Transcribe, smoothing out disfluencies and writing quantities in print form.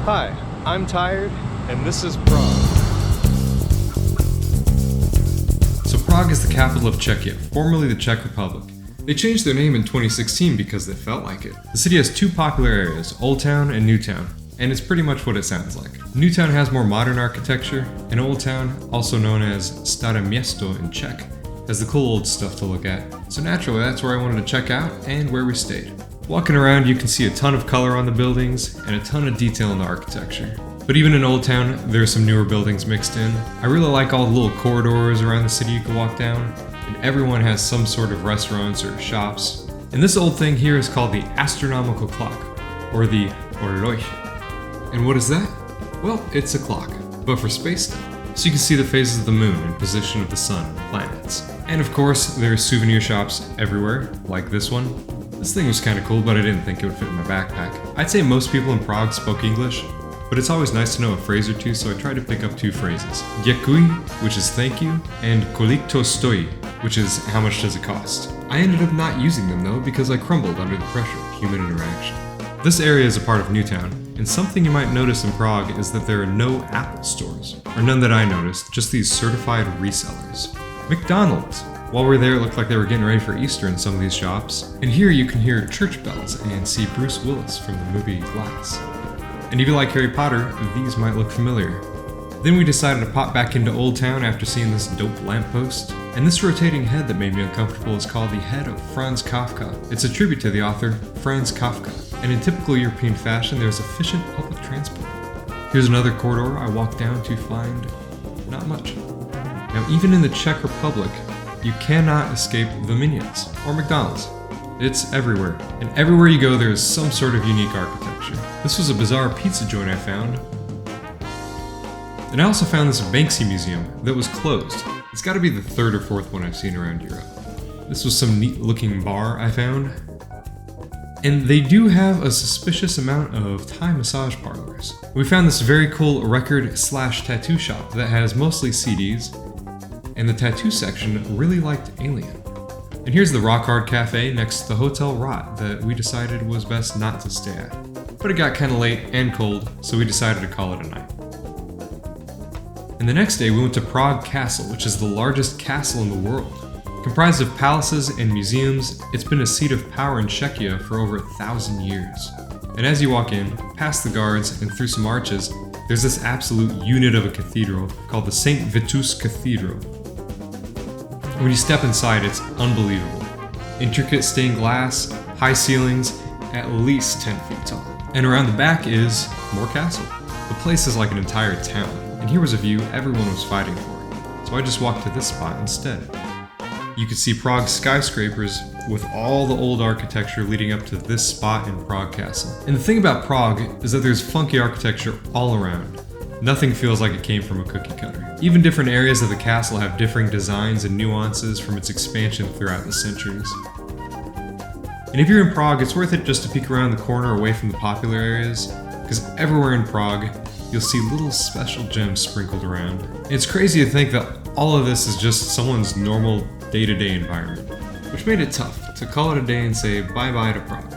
Hi, I'm Tired, and this is Prague. So Prague is the capital of Czechia, formerly the Czech Republic. They changed their name in 2016 because they felt like it. The city has two popular areas, Old Town and New Town, and it's pretty much what it sounds like. New Town has more modern architecture, and Old Town, also known as Staré Město in Czech, has the cool old stuff to look at. So naturally, that's where I wanted to check out and where we stayed. Walking around, you can see a ton of color on the buildings and a ton of detail in the architecture. But even in Old Town, there are some newer buildings mixed in. I really like all the little corridors around the city you can walk down, and everyone has some sort of restaurants or shops. And this old thing here is called the astronomical clock, or the horloge. And what is that? Well, it's a clock, but for space stuff. So you can see the phases of the moon and position of the sun and planets. And of course, there are souvenir shops everywhere, like this one. This thing was kind of cool, but I didn't think it would fit in my backpack. I'd say most people in Prague spoke English, but it's always nice to know a phrase or two, so I tried to pick up two phrases. Děkuji, which is thank you, and kolik to stojí, which is how much does it cost. I ended up not using them though because I crumbled under the pressure of human interaction. This area is a part of Newtown, and something you might notice in Prague is that there are no Apple stores, or none that I noticed, just these certified resellers. McDonald's. While we were there, it looked like they were getting ready for Easter in some of these shops. And here you can hear church bells and see Bruce Willis from the movie Glass. And if you like Harry Potter, these might look familiar. Then we decided to pop back into Old Town after seeing this dope lamppost. And this rotating head that made me uncomfortable is called the head of Franz Kafka. It's a tribute to the author Franz Kafka. And in typical European fashion, there's efficient public transport. Here's another corridor I walked down to find not much. Now, even in the Czech Republic, you cannot escape the Minions, or McDonald's. It's everywhere, and everywhere you go there is some sort of unique architecture. This was a bizarre pizza joint I found. And I also found this Banksy museum that was closed. It's gotta be the third or fourth one I've seen around Europe. This was some neat looking bar I found. And they do have a suspicious amount of Thai massage parlors. We found this very cool record/tattoo shop that has mostly CDs, and the tattoo section really liked Alien. And here's the Rock Hard Cafe next to the Hotel Rot that we decided was best not to stay at. But it got kinda late and cold, so we decided to call it a night. And the next day we went to Prague Castle, which is the largest castle in the world. Comprised of palaces and museums, it's been a seat of power in Czechia for over 1,000 years. And as you walk in, past the guards and through some arches, there's this absolute unit of a cathedral called the St. Vitus Cathedral. When you step inside, it's unbelievable. Intricate stained glass, high ceilings, at least 10 feet tall. And around the back is more castle. The place is like an entire town, and here was a view everyone was fighting for. So I just walked to this spot instead. You could see Prague skyscrapers with all the old architecture leading up to this spot in Prague Castle. And the thing about Prague is that there's funky architecture all around. Nothing feels like it came from a cookie cutter. Even different areas of the castle have differing designs and nuances from its expansion throughout the centuries. And if you're in Prague, it's worth it just to peek around the corner away from the popular areas, because everywhere in Prague, you'll see little special gems sprinkled around. And it's crazy to think that all of this is just someone's normal day-to-day environment, which made it tough to call it a day and say bye-bye to Prague.